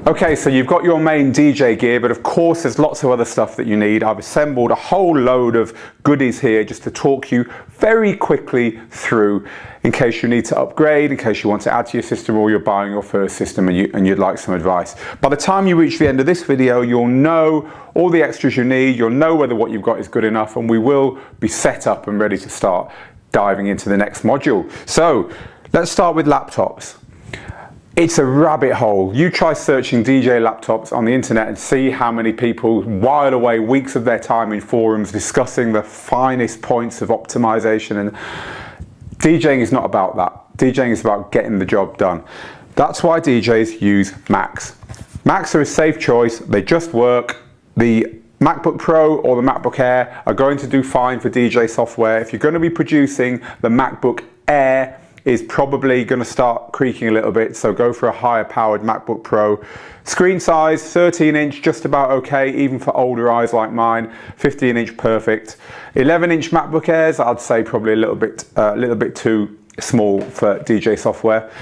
Okay, so you've got your main DJ gear, but of course there's lots of other stuff that you need. I've assembled a whole load of goodies here just to talk you very quickly through in case you need to upgrade, in case you want to add to your system, or you're buying your first system and you'd like some advice. By the time you reach the end of this video, you'll know all the extras you need, you'll know whether what you've got is good enough, and we will be set up and ready to start diving into the next module. So let's start with laptops. It's a rabbit hole. You try searching DJ laptops on the internet and see how many people while away weeks of their time in forums discussing the finest points of optimization. And DJing is not about that. DJing is about getting the job done. That's why DJs use Macs. Macs are a safe choice. They just work. The MacBook Pro or the MacBook Air are going to do fine for DJ software. If you're going to be producing, the MacBook Air is probably going to start creaking a little bit, so go for a higher powered MacBook Pro. Screen size 13-inch, just about okay, even for older eyes like mine. 15-inch perfect. 11-inch MacBook Airs, I'd say probably a little bit too small for DJ software.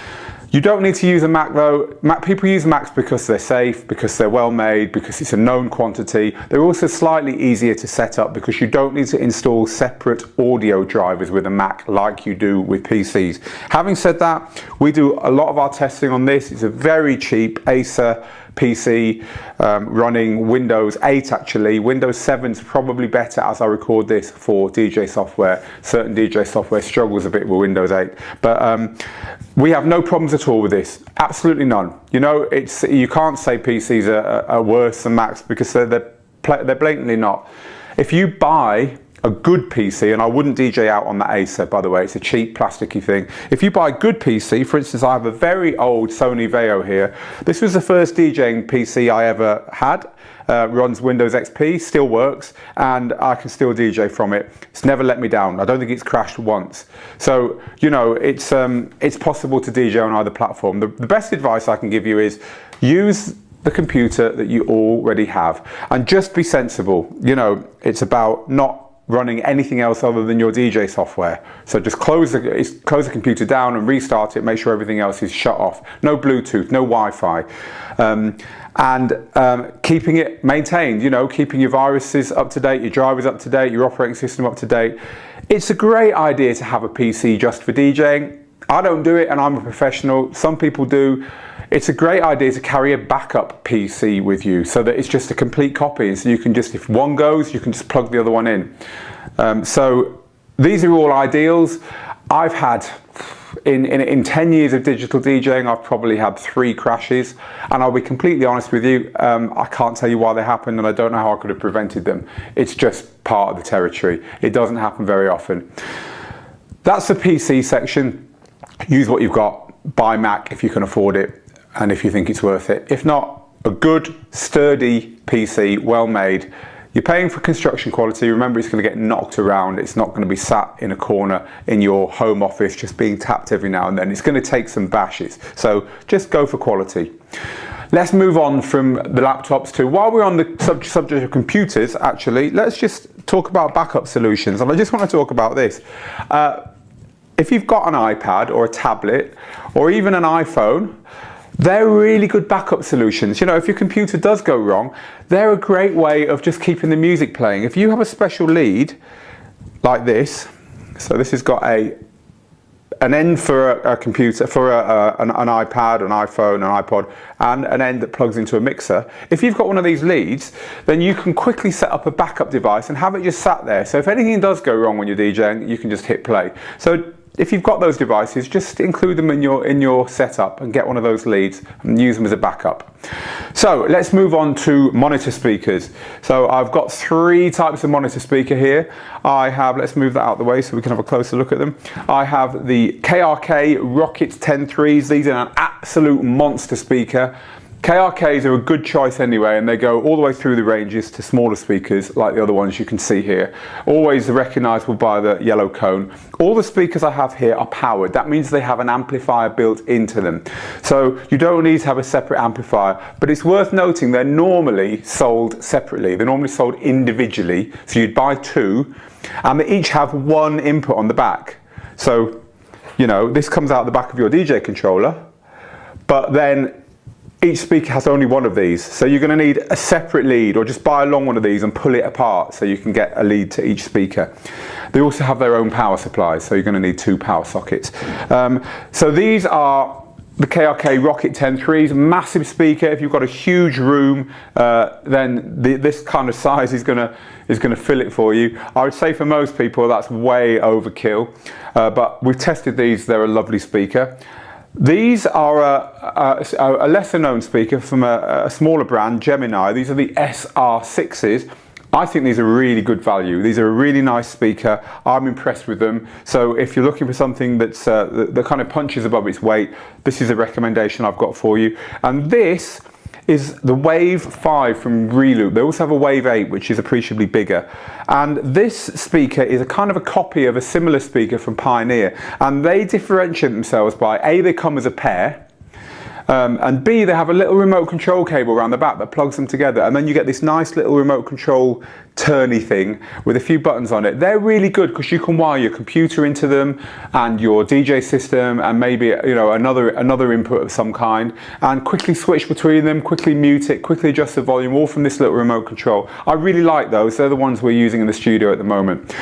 You don't need to use a Mac though. People use Macs because they're safe, because they're well made, because it's a known quantity. They're also slightly easier to set up because you don't need to install separate audio drivers with a Mac like you do with PCs. Having said that, we do a lot of our testing on this. It's a very cheap Acer PC running Windows 8 actually. Windows 7 is probably better as I record this for DJ software. Certain DJ software struggles a bit with Windows 8. But we have no problems at all with this. Absolutely none. You know, you can't say PCs are worse than Macs because they're blatantly not. If you buy a good PC, and I wouldn't DJ out on the Acer, by the way, it's a cheap plasticky thing. If you buy a good PC, for instance, I have a very old Sony Vaio here. This was the first DJing PC I ever had. Runs Windows XP, still works, and I can still DJ from it. It's never let me down. I don't think it's crashed once. So, you know, it's possible to DJ on either platform. The best advice I can give you is use the computer that you already have, and just be sensible. You know, it's about not running anything else other than your DJ software. So just close the computer down and restart it, make sure everything else is shut off. No Bluetooth, no Wi-Fi. Keeping it maintained, you know, keeping your viruses up to date, your drivers up to date, your operating system up to date. It's a great idea to have a PC just for DJing. I don't do it and I'm a professional. Some people do. It's a great idea to carry a backup PC with you so that it's just a complete copy. So you can just, if one goes, you can just plug the other one in. So these are all ideals. I've had, in 10 years of digital DJing, I've probably had 3 crashes. And I'll be completely honest with you, I can't tell you why they happened and I don't know how I could have prevented them. It's just part of the territory. It doesn't happen very often. That's the PC section. Use what you've got. Buy Mac if you can afford it and if you think it's worth it. If not, a good, sturdy PC, well made. You're paying for construction quality. Remember, it's going to get knocked around. It's not going to be sat in a corner in your home office just being tapped every now and then. It's going to take some bashes. So just go for quality. Let's move on from the laptops to, while we're on the subject of computers, actually, let's just talk about backup solutions. And I just want to talk about this. If you've got an iPad or a tablet or even an iPhone, they're really good backup solutions. You know, if your computer does go wrong, they're a great way of just keeping the music playing. If you have a special lead like this, so this has got an end for a computer, for an iPad, an iPhone, an iPod, and an end that plugs into a mixer. If you've got one of these leads, then you can quickly set up a backup device and have it just sat there. So if anything does go wrong when you're DJing, you can just hit play. So if you've got those devices, just include them in your setup and get one of those leads and use them as a backup. So let's move on to monitor speakers. So I've got 3 types of monitor speaker here. I have, let's move that out of the way so we can have a closer look at them. I have the KRK Rocket 10.3s. These are an absolute monster speaker. KRKs are a good choice anyway, and they go all the way through the ranges to smaller speakers like the other ones you can see here. Always recognizable by the yellow cone. All the speakers I have here are powered. That means they have an amplifier built into them. So you don't need to have a separate amplifier, but it's worth noting they're normally sold separately. They're normally sold individually. So you'd buy 2, and they each have 1 input on the back. So, you know, this comes out the back of your DJ controller, but then each speaker has only one of these, so you're going to need a separate lead, or just buy a long one of these and pull it apart so you can get a lead to each speaker. They also have their own power supplies, so you're going to need 2 power sockets. So these are the KRK Rocket 10.3s, massive speaker. If you've got a huge room, then this kind of size is going to fill it for you. I would say for most people that's way overkill, but we've tested these. They're a lovely speaker. These are a lesser known speaker from a smaller brand, Gemini. These are the SR6s. I think these are really good value. These are a really nice speaker. I'm impressed with them. So if you're looking for something that's that kind of punches above its weight, this is a recommendation I've got for you. And this is the Wave 5 from Reloop. They also have a Wave 8, which is appreciably bigger. And this speaker is a kind of a copy of a similar speaker from Pioneer. And they differentiate themselves by A, they come as a pair. And B, they have a little remote control cable around the back that plugs them together, and then you get this nice little remote control turny thing with a few buttons on it. They're really good because you can wire your computer into them and your DJ system and maybe another input of some kind, and quickly switch between them, quickly mute it, quickly adjust the volume, all from this little remote control. I really like those. They're the ones we're using in the studio at the moment.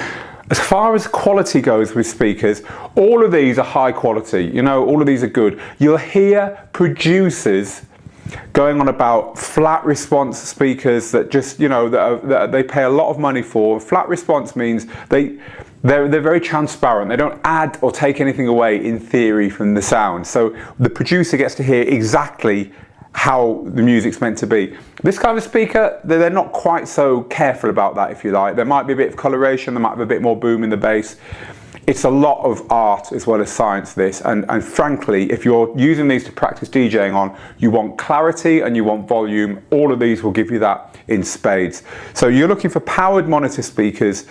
As far as quality goes with speakers, all of these are high quality. All of these are good. You'll hear producers going on about flat response speakers that just, that they pay a lot of money for. Flat response means they're very transparent. They don't add or take anything away in theory from the sound. So the producer gets to hear exactly how the music's meant to be. This kind of speaker, they're not quite so careful about that, if you like. There might be a bit of coloration, there might be a bit more boom in the bass. It's a lot of art as well as science, this, and frankly, if you're using these to practice DJing on, you want clarity and you want volume. All of these will give you that in spades. So you're looking for powered monitor speakers.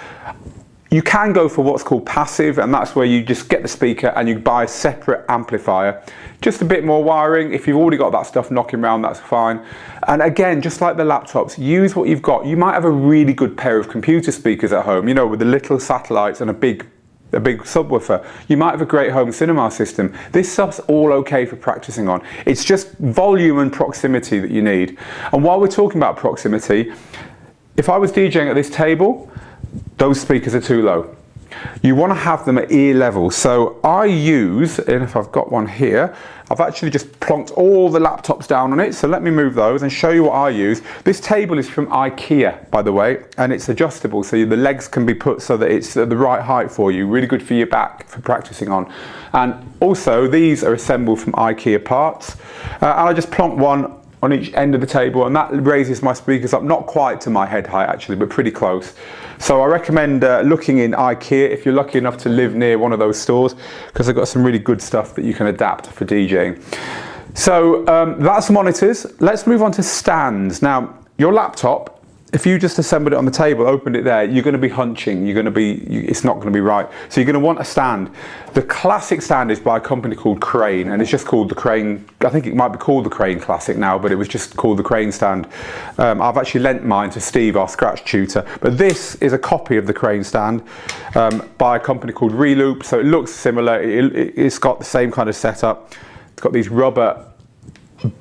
You can go for what's called passive, and that's where you just get the speaker and you buy a separate amplifier. Just a bit more wiring. If you've already got that stuff knocking around, that's fine. And again, just like the laptops, use what you've got. You might have a really good pair of computer speakers at home, with the little satellites and a big subwoofer. You might have a great home cinema system. This stuff's all okay for practicing on. It's just volume and proximity that you need. And while we're talking about proximity, if I was DJing at this table, those speakers are too low. You want to have them at ear level. So I use, and if I've got one here, I've actually just plonked all the laptops down on it. So let me move those and show you what I use. This table is from IKEA, by the way, and it's adjustable. So the legs can be put so that it's at the right height for you. Really good for your back for practicing on. And also these are assembled from IKEA parts. And I just plonk one on each end of the table, and that raises my speakers up, not quite to my head height actually, but pretty close. So I recommend looking in IKEA if you're lucky enough to live near one of those stores, because they've got some really good stuff that you can adapt for DJing. So that's monitors. Let's move on to stands. Now, your laptop, if you just assembled it on the table, opened it there, you're going to be hunching. It's not going to be right. So you're going to want a stand. The classic stand is by a company called Crane, and it's just called the Crane. I think it might be called the Crane Classic now, but it was just called the Crane stand. I've actually lent mine to Steve, our scratch tutor. But this is a copy of the Crane stand by a company called Reloop. So it looks similar. It's got the same kind of setup. It's got these rubber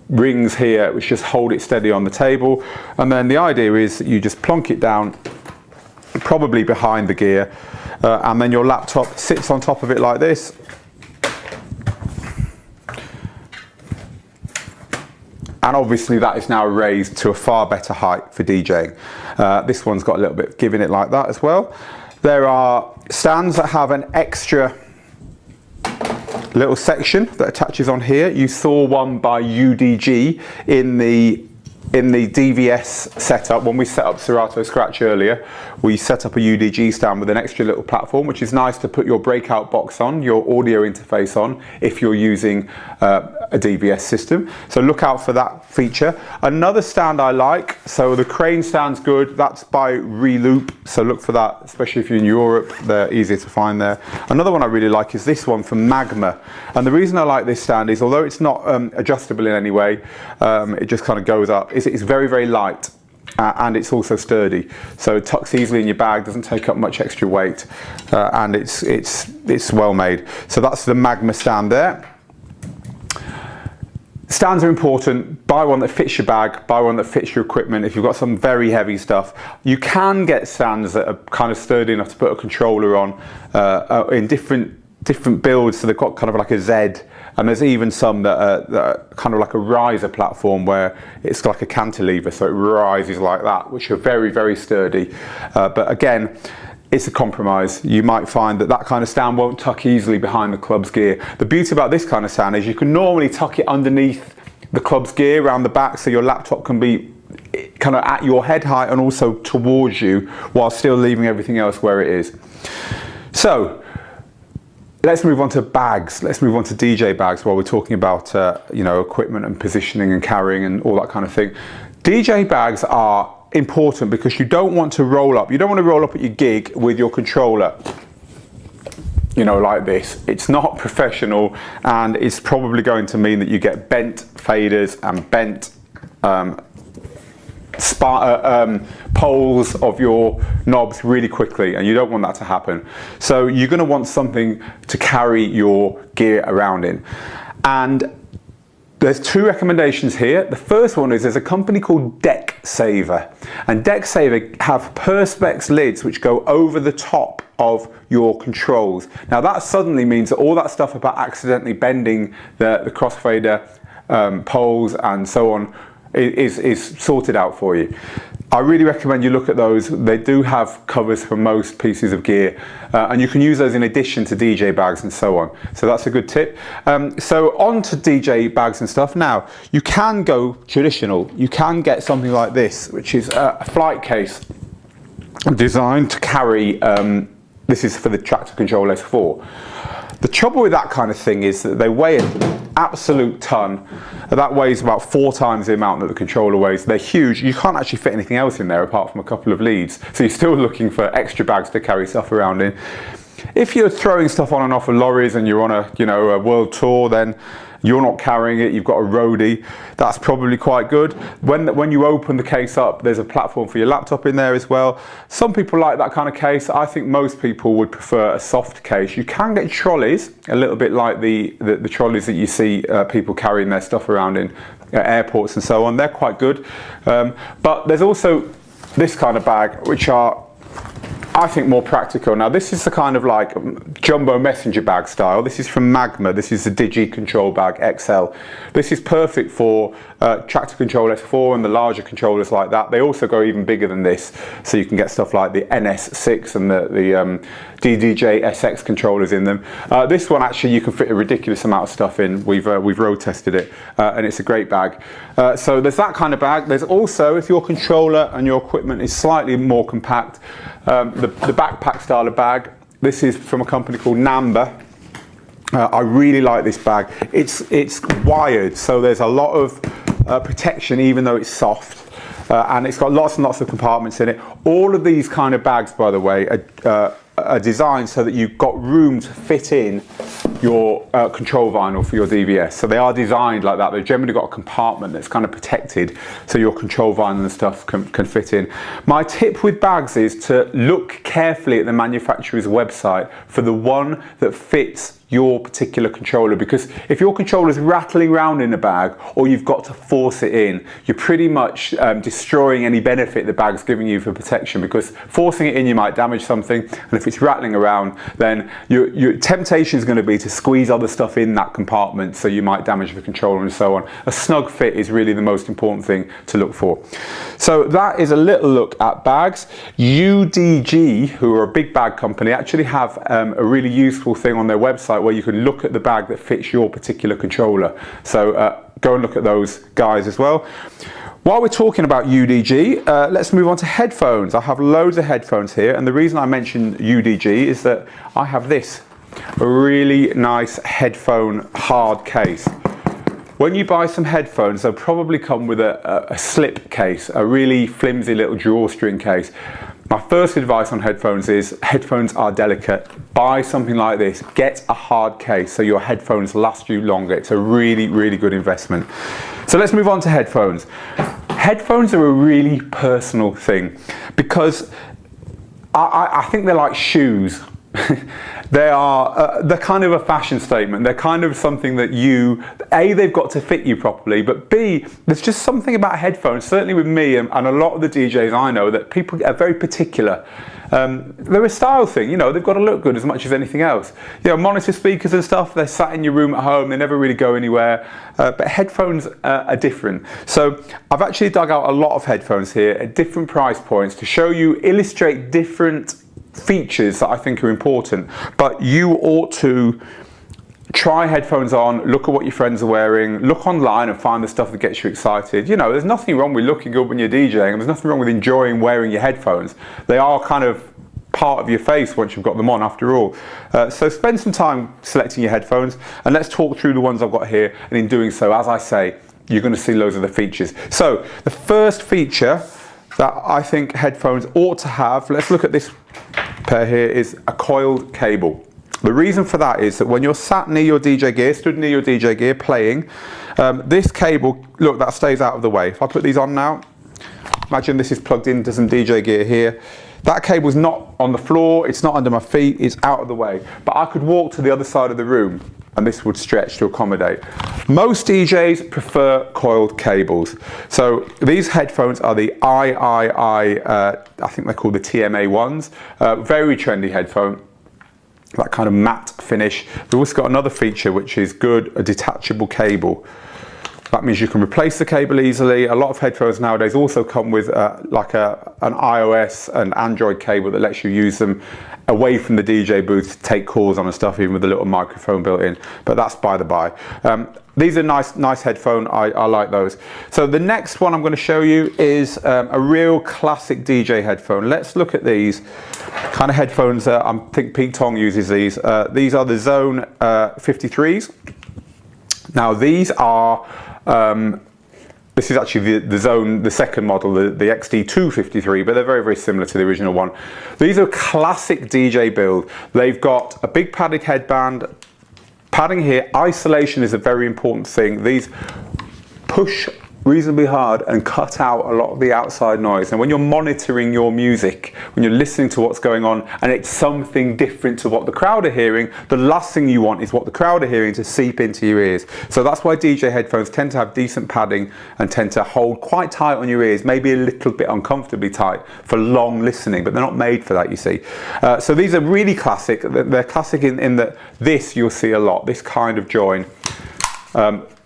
rings here which just hold it steady on the table, and then the idea is that you just plonk it down probably behind the gear, and then your laptop sits on top of it like this, and obviously that is now raised to a far better height for DJing. This one's got a little bit giving it like that as well. There are stands that have an extra little section that attaches on here. You saw one by UDG in the DVS setup. When we set up Serato Scratch earlier, we set up a UDG stand with an extra little platform, which is nice to put your breakout box on, your audio interface on, if you're using a DVS system. So look out for that feature. Another stand I like, so the Crane stand's good. That's by Reloop, so look for that, especially if you're in Europe. They're easier to find there. Another one I really like is this one from Magma. And the reason I like this stand is, although it's not adjustable in any way, it just kind of goes up, is it's very, very light. And it's also sturdy, so it tucks easily in your bag, doesn't take up much extra weight, and it's well made. So that's the Magma stand there. Stands are important. Buy one that fits your bag, buy one that fits your equipment. If you've got some very heavy stuff, you can get stands that are kind of sturdy enough to put a controller on in different builds. So they've got kind of like a Z, and there's even some that are kind of like a riser platform where it's like a cantilever, so it rises like that, which are very, very sturdy. But again, it's a compromise. You might find that kind of stand won't tuck easily behind the club's gear. The beauty about this kind of stand is you can normally tuck it underneath the club's gear around the back, so your laptop can be kind of at your head height and also towards you while still leaving everything else where it is. So let's move on to bags. Let's move on to DJ bags while we're talking about equipment and positioning and carrying and all that kind of thing. DJ bags are important because you don't want to roll up. You don't want to roll up at your gig with your controller, like this. It's not professional, and it's probably going to mean that you get bent faders and bent poles of your knobs really quickly, and you don't want that to happen. So you're going to want something to carry your gear around in. And there's two recommendations here. The first one is there's a company called DeckSaver, and DeckSaver have Perspex lids which go over the top of your controls. Now that suddenly means that all that stuff about accidentally bending the crossfader poles and so on is sorted out for you. I really recommend you look at those. They do have covers for most pieces of gear, and you can use those in addition to DJ bags and so on. So that's a good tip. So on to DJ bags and stuff. Now, you can go traditional. You can get something like this, which is a flight case designed to carry, this is for the Traktor Control S4. The trouble with that kind of thing is that they weigh an absolute ton. That weighs about 4 times the amount that the controller weighs. They're huge. You can't actually fit anything else in there apart from a couple of leads. So you're still looking for extra bags to carry stuff around in. If you're throwing stuff on and off of lorries and you're on a world tour, then you're not carrying it, you've got a roadie, that's probably quite good. When you open the case up, there's a platform for your laptop in there as well. Some people like that kind of case. I think most people would prefer a soft case. You can get trolleys, a little bit like the trolleys that you see people carrying their stuff around in airports and so on. They're quite good. But there's also this kind of bag, which are, I think, more practical. Now this is the kind of like jumbo messenger bag style. This is from Magma. This is the Digi Control Bag XL. This is perfect for Traktor Control S4 and the larger controllers like that. They also go even bigger than this, so you can get stuff like the NS6 and the DDJ SX controllers in them. This one actually you can fit a ridiculous amount of stuff in. We've road tested it, and it's a great bag. So there's that kind of bag. There's also, if your controller and your equipment is slightly more compact, the backpack style of bag. This is from a company called Namba. I really like this bag. It's wired, so there's a lot of protection even though it's soft, and it's got lots and lots of compartments in it. All of these kind of bags, by the way, are designed so that you've got room to fit in your control vinyl for your DVS. So they are designed like that. They've generally got a compartment that's kind of protected so your control vinyl and stuff can fit in. My tip with bags is to look carefully at the manufacturer's website for the one that fits your particular controller, because if your controller is rattling around in a bag or you've got to force it in, you're pretty much destroying any benefit the bag's giving you for protection, because forcing it in you might damage something, and if it's rattling around, then your temptation is going to be to squeeze other stuff in that compartment, so you might damage the controller and so on. A snug fit is really the most important thing to look for. So that is a little look at bags. UDG, who are a big bag company, actually have a really useful thing on their website where you can look at the bag that fits your particular controller. So go and look at those guys as well. While we're talking about UDG, let's move on to headphones. I have loads of headphones here, and the reason I mention UDG is that I have this, a really nice headphone hard case. When you buy some headphones, they'll probably come with a slip case, a really flimsy little drawstring case. My first advice on headphones is headphones are delicate. Buy something like this. Get a hard case so your headphones last you longer. It's a really, really good investment. So let's move on to headphones. Headphones are a really personal thing because I think they're like shoes. they're kind of a fashion statement. They're kind of something that A, they've got to fit you properly, but B, there's just something about headphones, certainly with me and a lot of the DJs I know, that people are very particular. They're a style thing, you know, they've got to look good as much as anything else. You know, monitor speakers and stuff, they're sat in your room at home, they never really go anywhere, but headphones are different. So I've actually dug out a lot of headphones here at different price points to show you, illustrate different features that I think are important, but you ought to try headphones on, look at what your friends are wearing, look online and find the stuff that gets you excited. You know, there's nothing wrong with looking good when you're DJing, and there's nothing wrong with enjoying wearing your headphones. They are kind of part of your face once you've got them on, after all. So spend some time selecting your headphones, and let's talk through the ones I've got here, and in doing so, as I say, you're going to see loads of the features. So the first feature that I think headphones ought to have, let's look at this pair here, is a coiled cable. The reason for that is that when you're sat near your DJ gear, stood near your DJ gear playing, this cable, look, that stays out of the way. If I put these on now, imagine this is plugged into some DJ gear here. That cable's not on the floor, it's not under my feet, it's out of the way. But I could walk to the other side of the room and this would stretch to accommodate. Most DJs prefer coiled cables. So these headphones are the I think they're called the TMA ones. Very trendy headphone. That kind of matte finish. We've also got another feature which is good, a detachable cable. That means you can replace the cable easily. A lot of headphones nowadays also come with like an iOS and Android cable that lets you use them away from the DJ booth to take calls on and stuff, even with a little microphone built in. But that's by the by. These are nice headphone. I like those. So the next one I'm going to show you is a real classic DJ headphone. Let's look at these kind of headphones. I think Pete Tong uses these. These are the Zone 53s. Now these are this is actually the Zone, the second model, the XT253, but they're very, very similar to the original one. These are classic DJ build. They've got a big padded headband, padding here. Isolation is a very important thing. These push reasonably hard and cut out a lot of the outside noise. And when you're monitoring your music, when you're listening to what's going on and it's something different to what the crowd are hearing, the last thing you want is what the crowd are hearing to seep into your ears. So that's why DJ headphones tend to have decent padding and tend to hold quite tight on your ears, maybe a little bit uncomfortably tight for long listening, but they're not made for that, you see. So these are really classic. They're classic in that this you'll see a lot, this kind of join.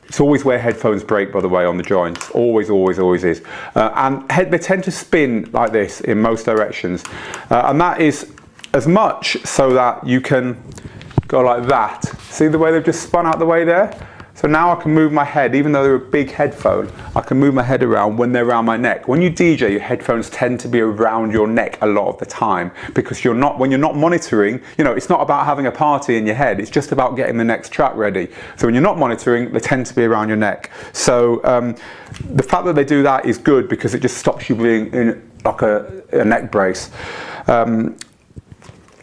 It's always where headphones break, by the way, on the joints. Always, always, always is. And they tend to spin like this in most directions. And that is as much so that you can go like that. See the way they've just spun out the way there? So now I can move my head, even though they're a big headphone, I can move my head around when they're around my neck. When you DJ, your headphones tend to be around your neck a lot of the time because when you're not monitoring, you know, it's not about having a party in your head, it's just about getting the next track ready. So when you're not monitoring, they tend to be around your neck. So the fact that they do that is good because it just stops you being in like a neck brace.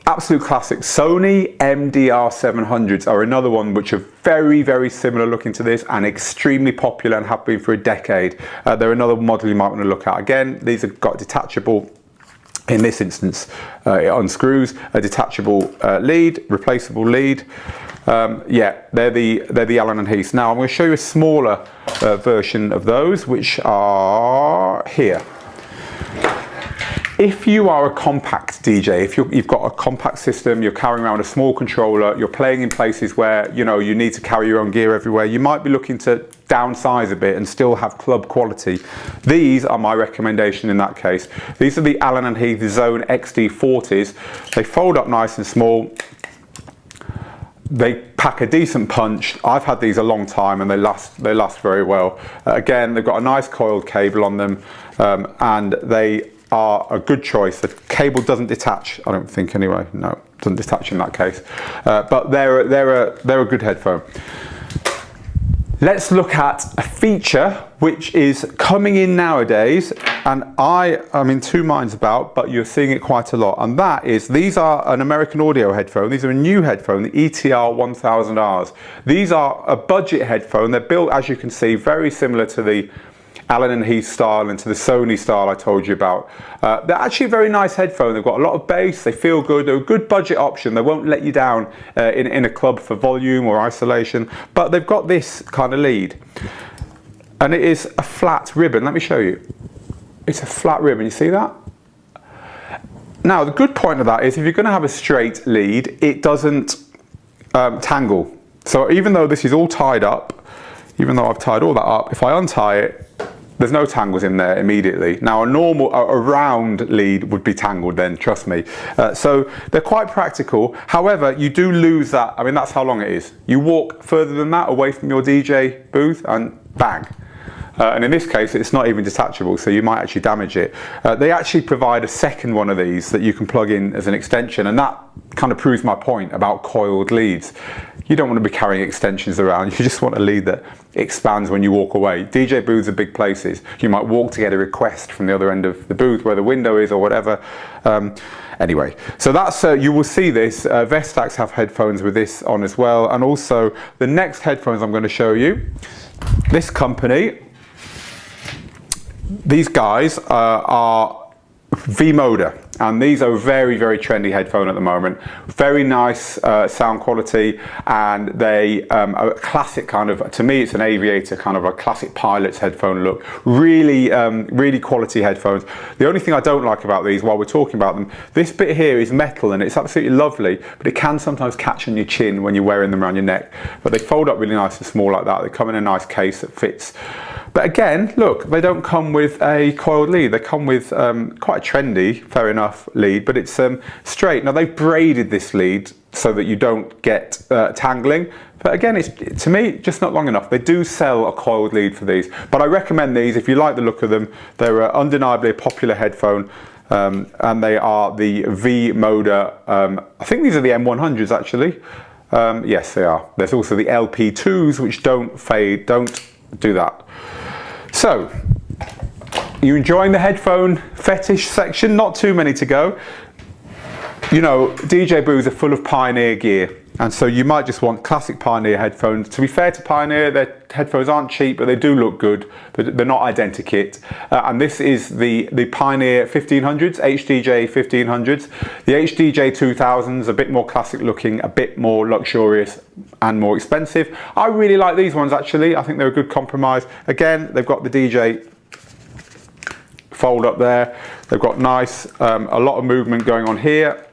Absolute classic. Sony MDR 700s are another one which are very, very similar looking to this and extremely popular and have been for a decade. They're another model you might want to look at. Again, these have got detachable, in this instance, it unscrews, a detachable lead, replaceable lead. Yeah, they're the Allen & Heath. Now I'm going to show you a smaller version of those, which are here. If you are a compact DJ, if you've got a compact system, you're carrying around a small controller, you're playing in places where you know you need to carry your own gear everywhere, you might be looking to downsize a bit and still have club quality. These are my recommendation in that case. These are the Allen & Heath Zone XT40s. They fold up nice and small. They pack a decent punch. I've had these a long time and they last very well. Again, they've got a nice coiled cable on them and they are a good choice. The cable doesn't detach, I don't think anyway. No, it doesn't detach in that case. But they're a good headphone. Let's look at a feature which is coming in nowadays and I'm in two minds about, but you're seeing it quite a lot, and that is these are an American Audio headphone. These are a new headphone, the ETR 1000Rs. These are a budget headphone. They're built, as you can see, very similar to the Allen and Heath style and to the Sony style I told you about. They're actually a very nice headphone. They've got a lot of bass, they feel good, they're a good budget option. They won't let you down in a club for volume or isolation, but they've got this kind of lead. And it is a flat ribbon. Let me show you. It's a flat ribbon, you see that? Now, the good point of that is if you're going to have a straight lead, it doesn't tangle. So even though this is all tied up, even though I've tied all that up, if I untie it, there's no tangles in there immediately. Now, a round lead would be tangled then, trust me. So they're quite practical. However, you do lose that. I mean, that's how long it is. You walk further than that away from your DJ booth and bang. And in this case, it's not even detachable, so you might actually damage it. They actually provide a second one of these that you can plug in as an extension, and that kind of proves my point about coiled leads. You don't want to be carrying extensions around, you just want a lead that expands when you walk away. DJ booths are big places. You might walk to get a request from the other end of the booth where the window is or whatever. Anyway, so that's, you will see this. Vestax have headphones with this on as well, and also the next headphones I'm going to show you, this company, these guys are V-Moda, and these are a very, very trendy headphone at the moment. Very nice sound quality, and they are a classic kind of, to me it's an aviator, kind of a classic pilot's headphone look. Really, really quality headphones. The only thing I don't like about these, while we're talking about them, this bit here is metal and it's absolutely lovely, but it can sometimes catch on your chin when you're wearing them around your neck. But they fold up really nice and small like that. They come in a nice case that fits. But again, look, they don't come with a coiled lead. They come with quite a trendy, fair enough, lead, but it's straight. Now, they've braided this lead so that you don't get tangling. But again, it's, to me, just not long enough. They do sell a coiled lead for these. But I recommend these if you like the look of them. They're undeniably a popular headphone. And they are the V-Moda. I think these are the M100s, actually. Yes, they are. There's also the LP2s, which don't fade, don't do that. So, you enjoying the headphone fetish section? Not too many to go. You know, DJ booths are full of Pioneer gear, and so you might just want classic Pioneer headphones. To be fair to Pioneer, their headphones aren't cheap, but they do look good. They're not identikit. And this is the Pioneer 1500s, HDJ 1500s. The HDJ 2000s, a bit more classic looking, a bit more luxurious and more expensive. I really like these ones actually. I think they're a good compromise. Again, they've got the DJ fold up there. They've got nice, a lot of movement going on here.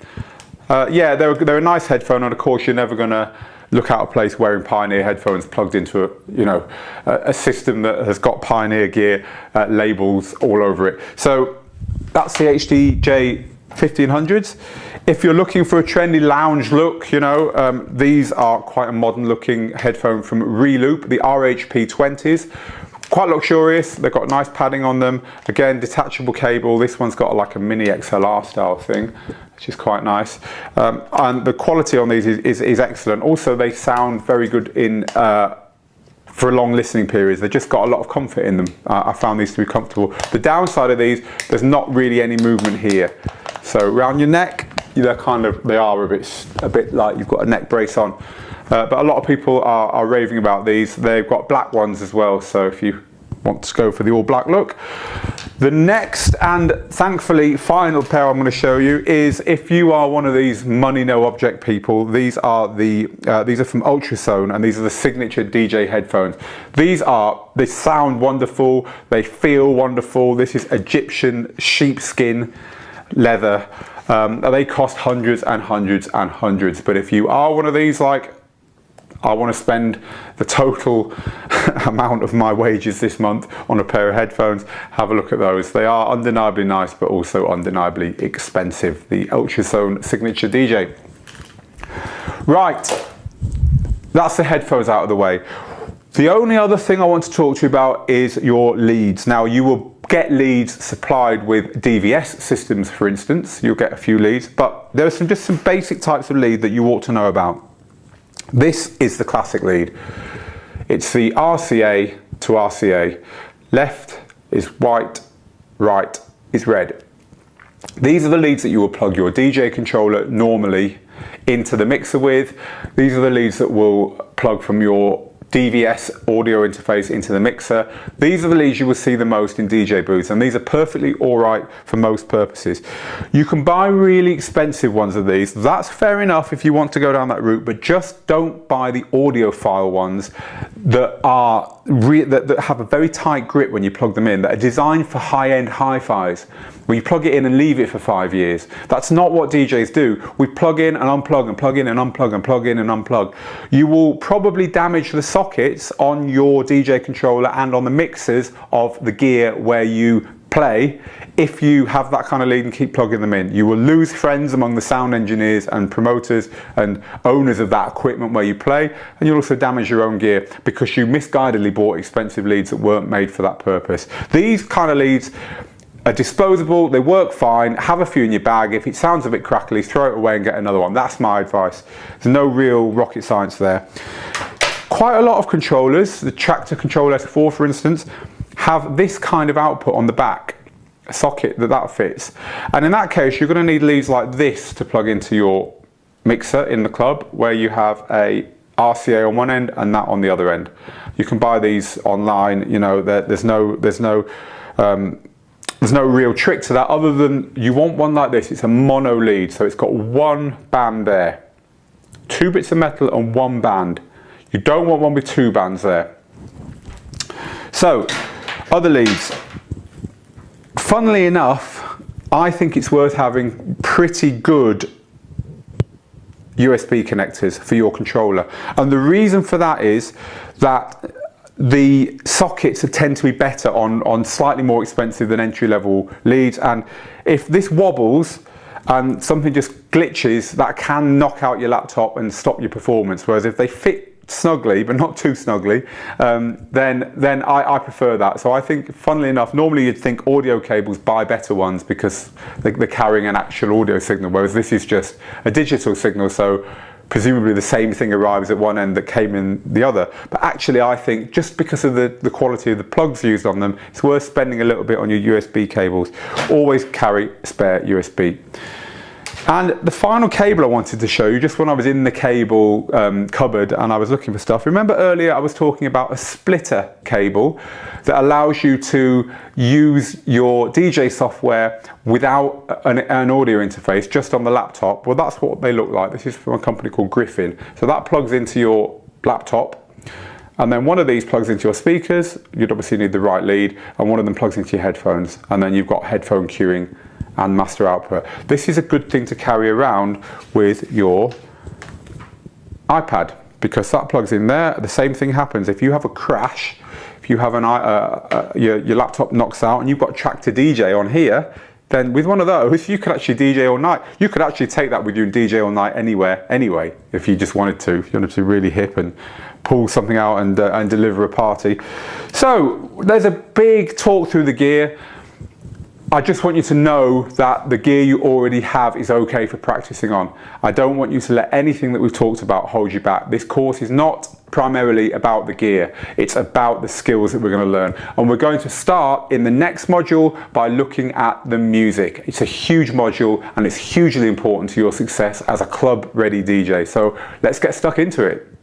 Yeah, they're a nice headphone, and of course you're never going to look out of place wearing Pioneer headphones plugged into a system that has got Pioneer gear labels all over it. So that's the HDJ 1500s. If you're looking for a trendy lounge look, these are quite a modern looking headphone from Reloop, the RHP 20s. Quite luxurious, they've got nice padding on them. Again, detachable cable. This one's got like a mini XLR style thing, which is quite nice. And the quality on these is excellent. Also, they sound very good in for long listening periods. They've just got a lot of comfort in them. I found these to be comfortable. The downside of these, there's not really any movement here. So around your neck, they are a bit like you've got a neck brace on. But a lot of people are raving about these. They've got black ones as well, so if you want to go for the all black look. The next and thankfully final pair I'm going to show you is, if you are one of these money no object people, these are from Ultrasone, and these are the signature DJ headphones. They sound wonderful, they feel wonderful. This is Egyptian sheepskin leather. They cost hundreds and hundreds and hundreds, but if you are one of these like, I want to spend the total amount of my wages this month on a pair of headphones, have a look at those. They are undeniably nice, but also undeniably expensive. The Ultrasone Signature DJ. Right, that's the headphones out of the way. The only other thing I want to talk to you about is your leads. Now, you will get leads supplied with DVS systems, for instance. You'll get a few leads, but there are just some basic types of lead that you ought to know about. This is the classic lead. It's the RCA to RCA. Left is white, right is red. These are the leads that you will plug your DJ controller normally into the mixer with. These are the leads that will plug from your DVS audio interface into the mixer. These are the leads you will see the most in DJ booths, and these are perfectly all right for most purposes. You can buy really expensive ones of these. That's fair enough if you want to go down that route, but just don't buy the audiophile ones that have a very tight grip when you plug them in, that are designed for high-end hi-fis, where you plug it in and leave it for 5 years. That's not what DJs do. We plug in and unplug and plug in and unplug and plug in and unplug. You will probably damage the sockets on your DJ controller and on the mixers of the gear where you play if you have that kind of lead and keep plugging them in. You will lose friends among the sound engineers and promoters and owners of that equipment where you play, and you'll also damage your own gear because you misguidedly bought expensive leads that weren't made for that purpose. These kind of leads are disposable, they work fine, have a few in your bag. If it sounds a bit crackly, throw it away and get another one. That's my advice. There's no real rocket science there. Quite a lot of controllers, the Traktor Control S4 for instance, have this kind of output on the back, a socket that fits. And in that case, you're going to need leads like this to plug into your mixer in the club, where you have a RCA on one end and that on the other end. You can buy these online, you know, there's no real trick to that other than you want one like this. It's a mono lead, so it's got one band there, 2 bits of metal and one band. You don't want one with 2 bands there. So, other leads. Funnily enough, I think it's worth having pretty good USB connectors for your controller. And the reason for that is that the sockets tend to be better on slightly more expensive than entry-level leads, and if this wobbles and something just glitches, that can knock out your laptop and stop your performance. Whereas if they fit snugly, but not too snugly, then I prefer that. So I think, funnily enough, normally you'd think audio cables buy better ones because they're carrying an actual audio signal, whereas this is just a digital signal, so presumably the same thing arrives at one end that came in the other. But actually I think just because of the quality of the plugs used on them, it's worth spending a little bit on your USB cables. Always carry a spare USB. And the final cable I wanted to show you, just when I was in the cable cupboard and I was looking for stuff. Remember earlier I was talking about a splitter cable that allows you to use your DJ software without an audio interface, just on the laptop. Well, that's what they look like. This is from a company called Griffin. So that plugs into your laptop, and then one of these plugs into your speakers. You'd obviously need the right lead, and one of them plugs into your headphones, and then you've got headphone queuing and master output. This is a good thing to carry around with your iPad, because that plugs in there. The same thing happens if you have a crash, if you have your laptop knocks out and you've got Traktor DJ on here, then with one of those you could actually DJ all night. You could actually take that with you and DJ all night anywhere anyway, if you just wanted to. If you wanted to be really hip and pull something out and deliver a party. So there's a big talk through the gear. I just want you to know that the gear you already have is okay for practicing on. I don't want you to let anything that we've talked about hold you back. This course is not primarily about the gear, it's about the skills that we're going to learn. And we're going to start in the next module by looking at the music. It's a huge module and it's hugely important to your success as a club ready DJ. So let's get stuck into it.